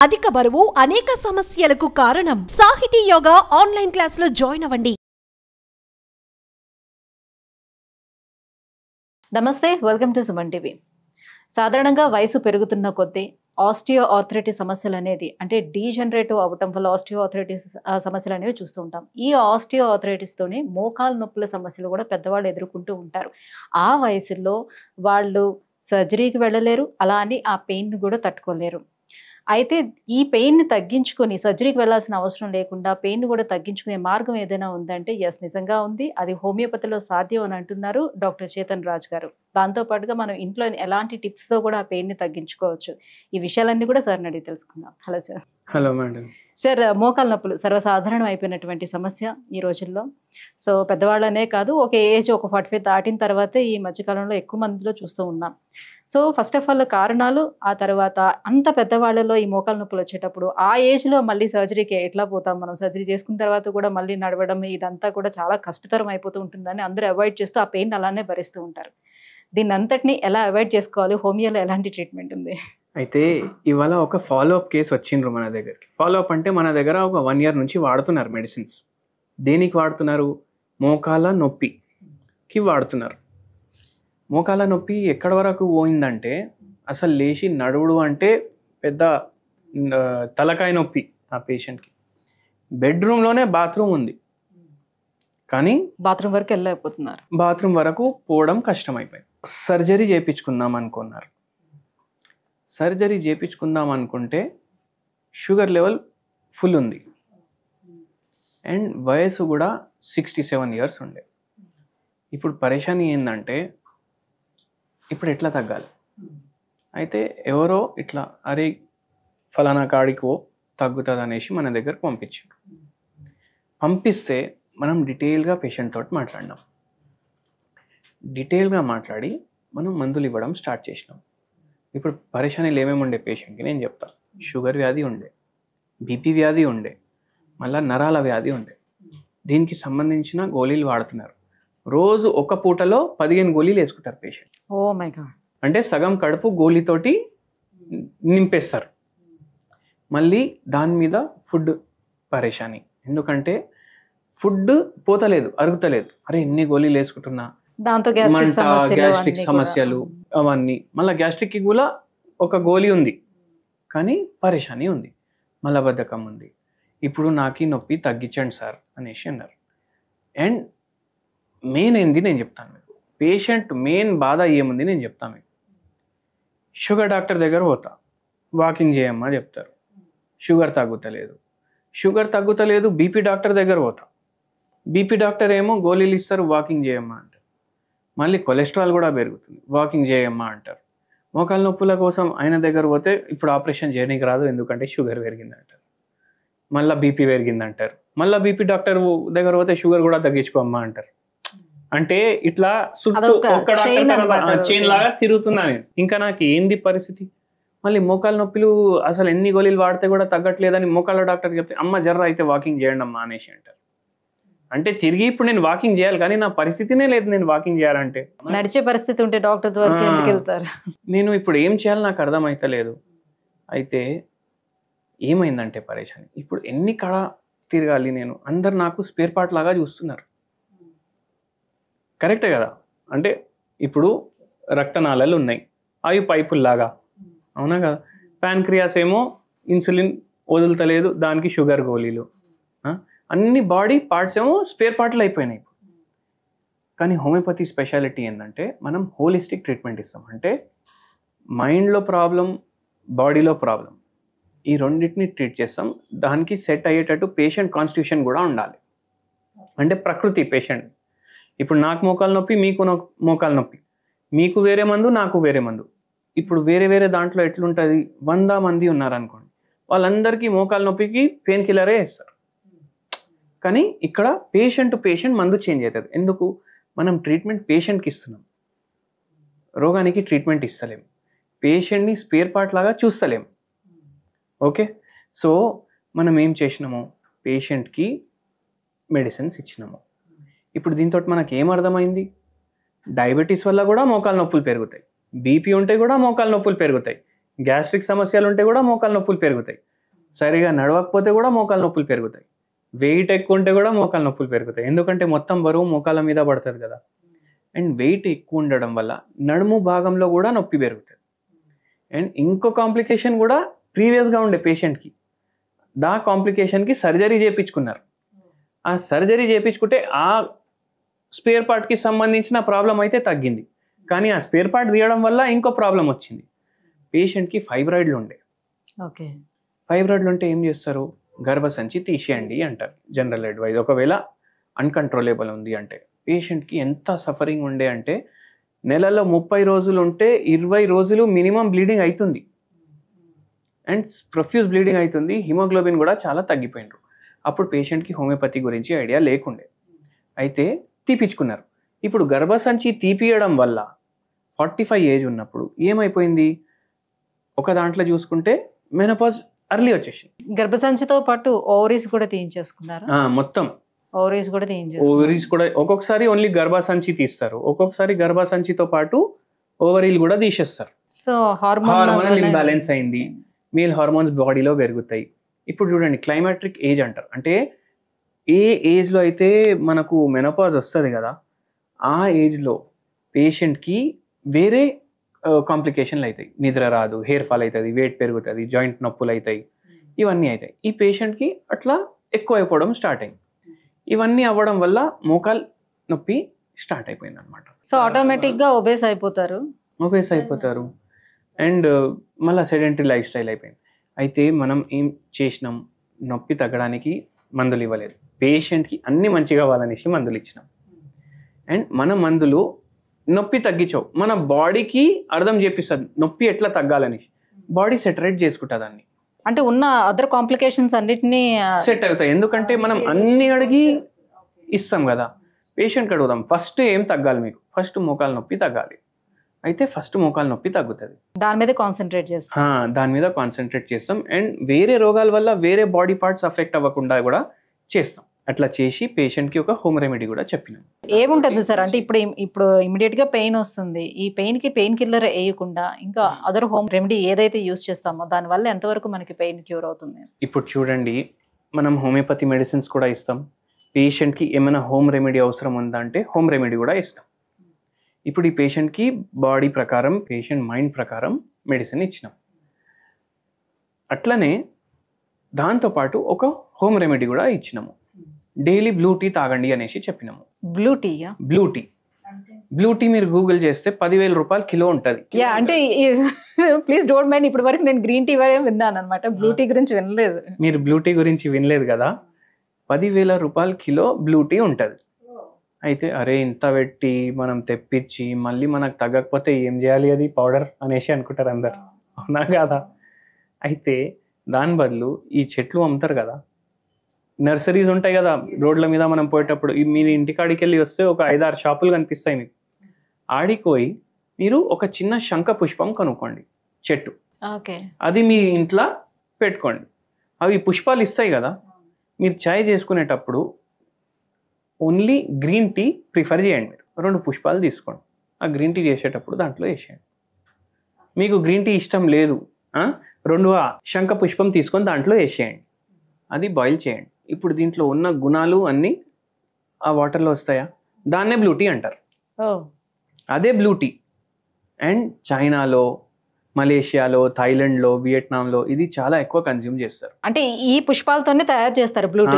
అధిక బరువు అనేక సమస్యలకు కారణం. సాహితీ యోగా ఆన్లైన్ క్లాసులో జాయిన్ అవ్వండి. నమస్తే, వెల్కమ్ టు సుమన్ టీవీ. సాధారణంగా వయసు పెరుగుతున్న కొద్దీ ఆస్టియో ఆర్థరైటిస్ సమస్యలు అనేది అంటే డీజనరేటివ్ అవ్వటం వల్ల ఆస్టియో ఆర్థరైటిస్ సమస్యలు అనేవి చూస్తూ ఉంటాం. ఈ ఆస్టియో ఆర్థరైటిస్తోనే మోకాలు నొప్పుల సమస్యలు కూడా పెద్దవాళ్ళు ఎదుర్కొంటూ ఉంటారు. ఆ వయసులో వాళ్ళు సర్జరీకి వెళ్ళలేరు, అలా అని ఆ పెయిన్ కూడా తట్టుకోలేరు. అయితే ఈ పెయిన్ని తగ్గించుకొని సర్జరీకి వెళ్ళాల్సిన అవసరం లేకుండా పెయిన్ కూడా తగ్గించుకునే మార్గం ఏదైనా ఉందంటే ఎస్, నిజంగా ఉంది. అది హోమియోపతిలో సాధ్యం అని అంటున్నారు డాక్టర్ చేతన్ రాజ్ గారు. దాంతోపాటుగా మనం ఇంట్లో ఎలాంటి టిప్స్తో కూడా ఆ పెయిన్ని తగ్గించుకోవచ్చు, ఈ విషయాలన్నీ కూడా సార్ని అడిగి తెలుసుకుందాం. Hello sir. Hello madam. Sir, మోకాలు నొప్పులు సర్వసాధారణం అయిపోయినటువంటి సమస్య ఈ రోజుల్లో. సో పెద్దవాళ్ళనే కాదు, ఒక ఏజ్ ఒక 45 దాటిన తర్వాతే ఈ మధ్యకాలంలో ఎక్కువ మందిలో చూస్తూ ఉన్నాం. సో ఫస్ట్ ఆఫ్ ఆల్ కారణాలు, ఆ తర్వాత అంత పెద్దవాళ్ళలో ఈ మోకాలు నొప్పులు వచ్చేటప్పుడు ఆ ఏజ్లో మళ్ళీ సర్జరీకి ఎట్లా పోతాం మనం, సర్జరీ చేసుకున్న తర్వాత కూడా మళ్ళీ నడవడం ఇదంతా కూడా చాలా కష్టతరం అయిపోతూ ఉంటుందని అందరూ అవాయిడ్ చేస్తూ ఆ పెయిన్ అలానే భరిస్తూ ఉంటారు. దీన్ని అంతటిని ఎలా అవాయిడ్ చేసుకోవాలి, హోమియోలో ఎలాంటి ట్రీట్మెంట్ ఉంది? అయితే ఇవాళ ఒక ఫాలోఅప్ కేసు వచ్చిండ్రు మన దగ్గరికి. ఫాలోఅప్ అంటే మన దగ్గర ఒక 1 year నుంచి వాడుతున్నారు మెడిసిన్స్. దేనికి వాడుతున్నారు? మోకాల నొప్పికి వాడుతున్నారు. మోకాల నొప్పి ఎక్కడి వరకు పోయిందంటే అసలు లేచి నడువుడు అంటే పెద్ద తలకాయ నొప్పి ఆ పేషెంట్కి. బెడ్రూమ్లోనే బాత్రూమ్ ఉంది కానీ బాత్రూమ్ వరకు వెళ్ళలేకపోతున్నారు. బాత్రూమ్ వరకు పోవడం కష్టమైపోయింది. సర్జరీ చేయించుకుందాం అనుకున్నారు. సర్జరీ చేయించుకుందాం అనుకుంటే షుగర్ లెవెల్ ఫుల్ ఉంది అండ్ వయసు కూడా 67 years ఉండే. ఇప్పుడు పరేషాని ఏంటంటే ఇప్పుడు ఎట్లా తగ్గాలి? అయితే ఎవరో ఇట్లా అరే ఫలానా కాడికో తగ్గుతుంది అనేసి మన దగ్గరకు పంపించారు. పంపిస్తే మనం డీటెయిల్గా పేషెంట్ తోటి మాట్లాడినాం. డీటెయిల్గా మాట్లాడి మనం మందులు ఇవ్వడం స్టార్ట్ చేసినాం. ఇప్పుడు పరేషానీలు ఏమేమి ఉండే పేషెంట్కి నేను చెప్తా. షుగర్ వ్యాధి ఉండే, బీపీ వ్యాధి ఉండే, మళ్ళీ నరాల వ్యాధి ఉండే. దీనికి సంబంధించిన గోళీలు వాడుతున్నారు. రోజు ఒక పూటలో 15 గోళీలు వేసుకుంటారు పేషెంట్. Oh my God. అంటే సగం కడుపు గోళీతోటి నింపేస్తారు. మళ్ళీ దాని మీద ఫుడ్ పరేషాని, ఎందుకంటే ఫుడ్ పోతలేదు, అరుగుతలేదు. అరే ఎన్ని గోళీలు వేసుకుంటున్నా, దాంతో గ్యాస్ట్రిక్ సమస్యలు అవన్నీ. మళ్ళీ గ్యాస్ట్రిక్కి కూడా ఒక గోళీ ఉంది కానీ పరేషాని ఉంది, మలబద్ధకం ఉంది. ఇప్పుడు నాకు ఈ నొప్పి తగ్గించండి సార్ అనేసి అన్నారు. అండ్ మెయిన్ ఏంది నేను చెప్తాను మీకు. పేషెంట్ మెయిన్ బాధ ఏముంది నేను చెప్తాను మీకు. షుగర్ డాక్టర్ దగ్గర పోతా, వాకింగ్ చేయమ్మా చెప్తారు, షుగర్ తగ్గుతలేదు. షుగర్ తగ్గుతలేదు. బీపీ డాక్టర్ దగ్గర పోతా, బీపీ డాక్టర్ ఏమో గోళీలు ఇస్తారు, వాకింగ్ చేయమ్మా అంటారు. మళ్ళీ కొలెస్ట్రాల్ కూడా పెరుగుతుంది, వాకింగ్ చేయమ్మా అంటారు. మోకాల నొప్పుల కోసం ఆయన దగ్గర పోతే ఇప్పుడు ఆపరేషన్ చేయడానికి రాదు ఎందుకంటే షుగర్ పెరిగిందంటారు. మళ్ళీ బీపీ పెరిగిందంటారు. మళ్ళీ బీపీ డాక్టర్ దగ్గర పోతే షుగర్ కూడా తగ్గించుకోమ్మా అంటారు. అంటే ఇట్లా చుట్టూ ఒక్క చైన్ లాగా తిరుగుతున్నా నేను. ఇంకా నాకు ఏంది పరిస్థితి? మళ్ళీ మోకాల నొప్పులు అసలు ఎన్ని గోళీలు వాడితే కూడా తగ్గట్లేదని మోకాల డాక్టర్ చెప్తే అమ్మ జర్ర అయితే వాకింగ్ చేయండి అమ్మా అనేసి అంటారు. అంటే తిరిగి ఇప్పుడు నేను వాకింగ్ చేయాలి కానీ నా పరిస్థితినే లేదు నేను వాకింగ్ చేయాలంటే. నడిచే పరిస్థితి ఉంటే డాక్టర్ దగ్గరికి ఎందుకు వెళ్తారు? నేను ఇప్పుడు ఏం చేయాలి నాకు అర్థమైతలేదు. అయితే ఏమైందంటే పరేషాని, ఇప్పుడు ఎన్ని కడ తిరగాలి నేను? అందరు నాకు స్పేర్ పార్ట్ లాగా చూస్తున్నారు. కరెక్టే కదా? అంటే ఇప్పుడు రక్తనాళాలు ఉన్నాయి, అవి పైపుల్లాగా, అవునా కదా? ప్యాన్క్రియాస్ ఏమో ఇన్సులిన్ వదులుతలేదు, దానికి షుగర్ గోళీలు. అన్ని బాడీ పార్ట్స్ ఏమో స్పేర్ పార్ట్లు అయిపోయినాయి. కానీ హోమియోపతి స్పెషాలిటీ ఏంటంటే మనం హోలిస్టిక్ ట్రీట్మెంట్ ఇస్తాం. అంటే మైండ్లో ప్రాబ్లం, బాడీలో ప్రాబ్లం, ఈ రెండింటిని ట్రీట్ చేస్తాం. దానికి సెట్ అయ్యేటట్టు పేషెంట్ కాన్స్టిట్యూషన్ కూడా ఉండాలి. అంటే ప్రకృతి పేషెంట్. ఇప్పుడు నాకు మోకాలు నొప్పి, మీకు మోకాలు నొప్పి, మీకు వేరే మందు, నాకు వేరే మందు. ఇప్పుడు వేరే వేరే దాంట్లో ఎట్లుంటుంది? 100 మంది ఉన్నారనుకోండి, వాళ్ళందరికీ మోకాలు నొప్పికి పెయిన్ కిల్లరే ఇస్తారు. కానీ ఇక్కడ పేషెంట్ టు పేషెంట్ మందు చేంజ్ అవుతుంది. ఎందుకు? మనం ట్రీట్మెంట్ పేషెంట్కి ఇస్తున్నాం, రోగానికి ట్రీట్మెంట్ ఇస్తలేం. పేషెంట్ని స్పేర్ పార్ట్ లాగా చూస్తలేం. ఓకే, సో మనం ఏం చేసినాము? పేషెంట్కి మెడిసిన్స్ ఇచ్చినాము. ఇప్పుడు దీంతో మనకి ఏం అర్థమైంది? డయాబెటీస్ వల్ల కూడా మోకాలు నొప్పులు పెరుగుతాయి, బీపీ ఉంటే కూడా మోకాలు నొప్పులు పెరుగుతాయి. గ్యాస్ట్రిక్ సమస్యలు ఉంటే కూడా మోకాలు నొప్పులు పెరుగుతాయి, సరిగా నడవకపోతే కూడా మోకాలు నొప్పులు పెరుగుతాయి, వెయిట్ ఎక్కువ ఉంటే కూడా మోకాలు నొప్పులు పెరుగుతాయి. ఎందుకంటే మొత్తం బరువు మోకాల మీద పడుతుంది కదా. అండ్ వెయిట్ ఎక్కువ ఉండడం వల్ల నడుము భాగంలో కూడా నొప్పి పెరుగుతుంది. అండ్ ఇంకో కాంప్లికేషన్ కూడా ప్రీవియస్గా ఉండే పేషెంట్కి, కాంప్లికేషన్కి సర్జరీ చేయించుకున్నారు. ఆ సర్జరీ చేయించుకుంటే ఆ స్పేర్ పార్ట్కి సంబంధించిన ప్రాబ్లం అయితే తగ్గింది, కానీ ఆ స్పేర్ పార్ట్ తీయడం వల్ల ఇంకో ప్రాబ్లం వచ్చింది. పేషెంట్కి ఫైబ్రాయిడ్లు ఉండే. ఓకే, ఫైబ్రాయిడ్లు ఉంటే ఏం చేస్తారు, గర్భసంచి తీసేయండి అంటారు జనరల్ అడ్వైజ్. ఒకవేళ అన్కంట్రోలేబుల్ ఉంది అంటే పేషెంట్కి ఎంత సఫరింగ్ ఉండే అంటే నెలలో 30 రోజులు ఉంటే 20 రోజులు మినిమం బ్లీడింగ్ అవుతుంది అండ్ ప్రొఫ్యూజ్ బ్లీడింగ్ అవుతుంది. హిమోగ్లోబిన్ కూడా చాలా తగ్గిపోయినారు. అప్పుడు పేషెంట్కి హోమియోపతి గురించి ఐడియా లేకుండే, అయితే తీపించుకున్నారు. ఇప్పుడు గర్భసంచి తీపియడం వల్ల 45 ఏజ్ ఉన్నప్పుడు ఏమైపోయింది, ఒక దాంట్లో చూసుకుంటే మెనోపాజ్ అర్లీ వచ్చేసి, గర్భసంచితో పాటు ఓవరీస్ కూడా తీయించేసుకున్నారు. మొత్తం ఓవరీస్ కూడా ఓవరీస్ కూడా ఒక్కొక్కసారి ఓన్లీ గర్భసంచి తీస్తారు, ఒక్కొక్కసారి గర్భసంచితో పాటు ఓవరీలు కూడా తీసేస్తారు. సో హార్మోనల్ ఇంబ్యాలెన్స్ అయింది, మేల్ హార్మోన్స్ బాడీలో పెరుగుతాయి. ఇప్పుడు చూడండి క్లైమాట్రిక్ ఏజ్ అంటారు, అంటే ఏ ఏజ్లో అయితే మనకు మెనోపాజ్ వస్తుంది కదా, ఆ ఏజ్లో పేషెంట్కి వేరే కాంప్లికేషన్లు అవుతాయి. నిద్ర రాదు, హెయిర్ ఫాల్ అవుతుంది, వెయిట్ పెరుగుతుంది, జాయింట్ నొప్పులు అవుతాయి, ఇవన్నీ అవుతాయి. ఈ పేషెంట్కి అట్లా ఎక్కువ అయిపోవడం స్టార్ట్ అయింది. ఇవన్నీ అవ్వడం వల్ల మోకాలు నొప్పి స్టార్ట్ అయిపోయింది అనమాట. సో ఆటోమేటిక్గా ఒబేస్ అయిపోతారు అండ్ మళ్ళీ సెడెంటరీ లైఫ్ స్టైల్ అయిపోయింది. అయితే మనం ఏం చేసినాం, నొప్పి తగ్గడానికి మందులు ఇవ్వలేదు, పేషెంట్కి అన్ని మంచిగా కావాలనేసి మందులు ఇచ్చినాం. అండ్ మన మందులు నొప్పి తగ్గించవు, మన బాడీకి అర్థం చేపిస్తుంది నొప్పి ఎట్లా తగ్గాలనేసి. బాడీ సెటరేట్ చేసుకుంటుంది అన్ని, అంటే ఉన్న అదర్ కాంప్లికేషన్స్ అన్నిటినీ సెట్ అవుతాయి. ఎందుకంటే మనం అన్ని అడిగి ఇస్తాం కదా, పేషెంట్కి అడుగుదాం ఫస్ట్ ఏం తగ్గాలి మీకు, ఫస్ట్ మోకాలు నొప్పి తగ్గాలి, అయితే ఫస్ట్ మోకాలు నొప్పి తగ్గుతుంది, దాని మీద కాన్సన్ట్రేట్ చేస్తాం. అండ్ వేరే రోగాల వల్ల వేరే బాడీ పార్ట్స్ అఫెక్ట్ అవ్వకుండా కూడా చేస్తాం. అట్లా చేసి పేషెంట్కి ఒక హోమ్ రెమెడీ కూడా చెప్పినాం. ఏముంటుంది సార్, అంటే ఇప్పుడు ఇమీడియట్గా పెయిన్ వస్తుంది, ఈ పెయిన్కి పెయిన్ కిల్లర్ వేయకుండా ఇంకా అదర్ హోమ్ రెమెడీ ఏదైతే యూస్ చేస్తామో దానివల్ల ఎంతవరకు మనకి పెయిన్ క్యూర్ అవుతుంది? ఇప్పుడు చూడండి, మనం హోమియోపతి మెడిసిన్స్ కూడా ఇస్తాం, పేషెంట్కి ఏమైనా హోమ్ రెమెడీ అవసరం ఉందా అంటే హోమ్ రెమెడీ కూడా ఇస్తాం. ఇప్పుడు ఈ పేషెంట్కి బాడీ ప్రకారం, పేషెంట్ మైండ్ ప్రకారం మెడిసిన్ ఇచ్చినాం. అట్లనే దాంతోపాటు ఒక హోమ్ రెమెడీ కూడా ఇచ్చినాము. డైలీ బ్లూ టీ తాగండి అనేసి చెప్పినాము. బ్లూ టీ మీరు గూగుల్ చేస్తే 10,000 రూపాయలు కిలో ఉంటుంది. అంటే ప్లీజ్ డోంట్ మైండ్, ఇప్పటి వరకు నేను గ్రీన్ టీ విన్నాను అనమాట, బ్లూ టీ గురించి వినలేదు. మీరు బ్లూ టీ గురించి వినలేదు కదా, 10,000 రూపాయలు కిలో బ్లూ టీ ఉంటుంది. అయితే అరే ఇంత పెట్టి మనం తెప్పించి మళ్ళీ మనకు తగ్గకపోతే ఏం చేయాలి అది పౌడర్ అనేసి అనుకుంటారు అందరు, అవునా కదా? అయితే దాని బదులు ఈ చెట్లు అమ్ముతారు కదా, నర్సరీస్ ఉంటాయి కదా రోడ్ల మీద, మనం పోయేటప్పుడు మీరు ఇంటికాడికి వెళ్ళి వస్తే ఒక 5-6 షాపులు కనిపిస్తాయి మీకు. ఆడికి పోయి మీరు ఒక చిన్న శంఖ పుష్పం కనుక్కోండి, చెట్టు, అది మీ ఇంట్లో పెట్టుకోండి. అవి పుష్పాలు ఇస్తాయి కదా, మీరు చాయ్ చేసుకునేటప్పుడు ఓన్లీ గ్రీన్ టీ ప్రిఫర్ చేయండి. మీరు 2 పుష్పాలు తీసుకోండి, ఆ గ్రీన్ టీ చేసేటప్పుడు దాంట్లో వేసేయండి. మీకు గ్రీన్ టీ ఇష్టం లేదు, 2 శంఖ పుష్పం తీసుకొని దాంట్లో వేసేయండి, అది బాయిల్ చేయండి. ఇప్పుడు దీంట్లో ఉన్న గుణాలు అన్నీ ఆ వాటర్లో వస్తాయా, దాన్నే బ్లూ టీ అంటారు. అదే బ్లూ టీ. అండ్ చైనాలో, మలేషియాలో, థాయిలాండ్లో, వియట్నాంలో ఇది చాలా ఎక్కువ కన్జ్యూమ్ చేస్తారు. అంటే ఈ పుష్పాలతోనే తయారు చేస్తారు బ్లూ టీ.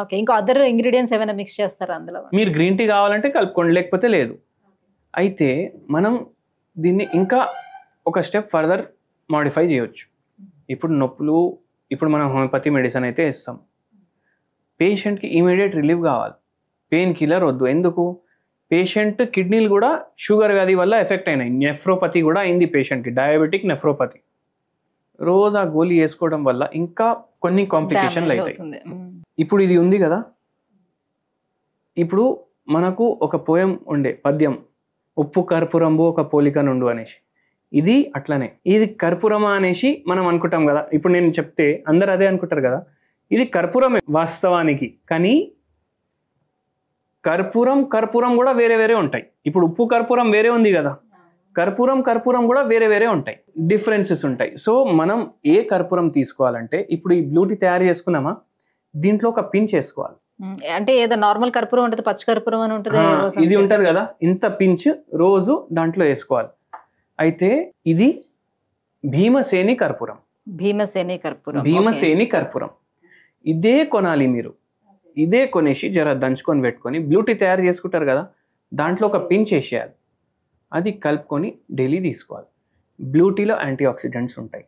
ఓకే, ఇంకా అదర్ ఇంగ్రీడియంట్స్ ఏమైనా మిక్స్ చేస్తారా అందులో? మీరు గ్రీన్ టీ కావాలంటే కలుపుకోండి, లేకపోతే లేదు. అయితే మనం దీన్ని ఇంకా ఒక స్టెప్ ఫర్దర్ మాడిఫై చేయొచ్చు. ఇప్పుడు నొప్పులు, ఇప్పుడు మనం హోమియోపతి మెడిసిన్ అయితే ఇస్తాం, పేషెంట్కి ఇమీడియట్ రిలీఫ్ కావాలి, పెయిన్ కిల్లర్ వద్దు. ఎందుకు? పేషెంట్ కిడ్నీలు కూడా షుగర్ వ్యాధి వల్ల ఎఫెక్ట్ అయినాయి, నెఫ్రోపతి కూడా అయింది పేషెంట్కి, డయాబెటిక్ నెఫ్రోపతి. రోజు ఆ గోళీ వేసుకోవడం వల్ల ఇంకా కొన్ని కాంప్లికేషన్లు అవుతాయి. ఇప్పుడు ఇది ఉంది కదా, ఇప్పుడు మనకు ఒక పోయం ఉండే పద్యం, ఉప్పు కర్పూరంబు ఒక పోలిక నుండు అనేసి, ఇది అట్లనే. ఇది కర్పూరమా అనేసి మనం అనుకుంటాం కదా, ఇప్పుడు నేను చెప్తే అందరు అదే అనుకుంటారు కదా, ఇది కర్పూరమే వాస్తవానికి, కానీ కర్పూరం కూడా వేరే వేరే ఉంటాయి. ఇప్పుడు ఉప్పు కర్పూరం వేరే ఉంది కదా, కర్పూరం కూడా వేరే వేరే ఉంటాయి, డిఫరెన్సెస్ ఉంటాయి. సో మనం ఏ కర్పూరం తీసుకోవాలంటే, ఇప్పుడు ఈ బ్లూ టీ తయారు చేసుకున్నామా, దీంట్లో ఒక పించ్ వేసుకోవాలి. అంటే ఏదో నార్మల్ కర్పూరం ఉంటుంది, పచ్చి కర్పూరం అని ఉంటుంది, ఇది ఉంటది కదా, ఇంత పించ్ రోజు దాంట్లో వేసుకోవాలి. అయితే ఇది భీమసేని కర్పూరం. భీమసేని కర్పూరం ఇదే కొనాలి మీరు. ఇదే కొనేసి జర దంచుకొని పెట్టుకొని బ్లూ టీ తయారు చేసుకుంటారు కదా, దాంట్లో ఒక పించ్ వేసేయాలి. అది కలుపుకొని డైలీ తీసుకోవాలి. బ్లూ టీలో యాంటీ ఆక్సిడెంట్స్ ఉంటాయి,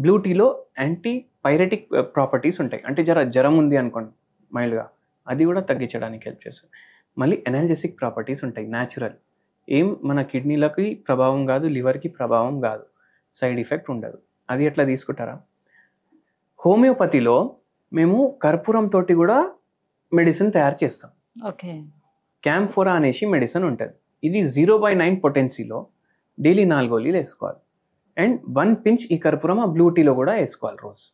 బ్లూ టీలో యాంటీ పైరెటిక్ ప్రాపర్టీస్ ఉంటాయి. అంటే జ్వరం ఉంది అనుకోండి మైల్డ్గా, అది కూడా తగ్గించడానికి హెల్ప్ చేస్తుంది. మళ్ళీ ఎనాల్జెసిక్ ప్రాపర్టీస్ ఉంటాయి, న్యాచురల్. ఏం మన కిడ్నీలకి ప్రభావం కాదు, లివర్కి ప్రభావం కాదు, సైడ్ ఎఫెక్ట్ ఉండదు. అది ఎట్లా తీసుకుంటారా, హోమియోపతిలో మేము కర్పూరం తోటి కూడా మెడిసిన్ తయారు చేస్తాం. ఓకే, క్యాంఫోరా అనేసి మెడిసిన్ ఉంటుంది. ఇది 0/9 పొటెన్సీలో డైలీ 4 గోళీలు వేసుకోవాలి. అండ్ 1 పించ్ ఈ కర్పూరం ఆ బ్లూ టీలో కూడా వేసుకోవాలి రోజు.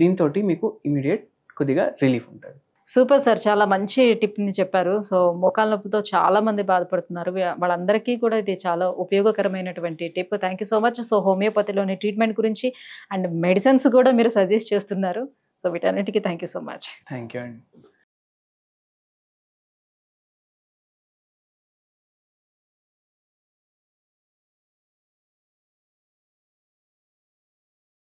దీంతో మీకు ఇమీడియట్ కొద్దిగా రిలీఫ్ ఉంటుంది. సూపర్ సార్, చాలా మంచి టిప్ని చెప్పారు. సో మోకాల నొప్పితో చాలా మంది బాధపడుతున్నారు, వాళ్ళందరికీ కూడా ఇది చాలా ఉపయోగకరమైనటువంటి tip. Thank you so much. So హోమియోపతిలోని ట్రీట్మెంట్ గురించి అండ్ మెడిసిన్స్ కూడా మీరు సజెస్ట్ చేస్తున్నారు. సో వీటన్నిటికీ thank you so much. Thank you అండి.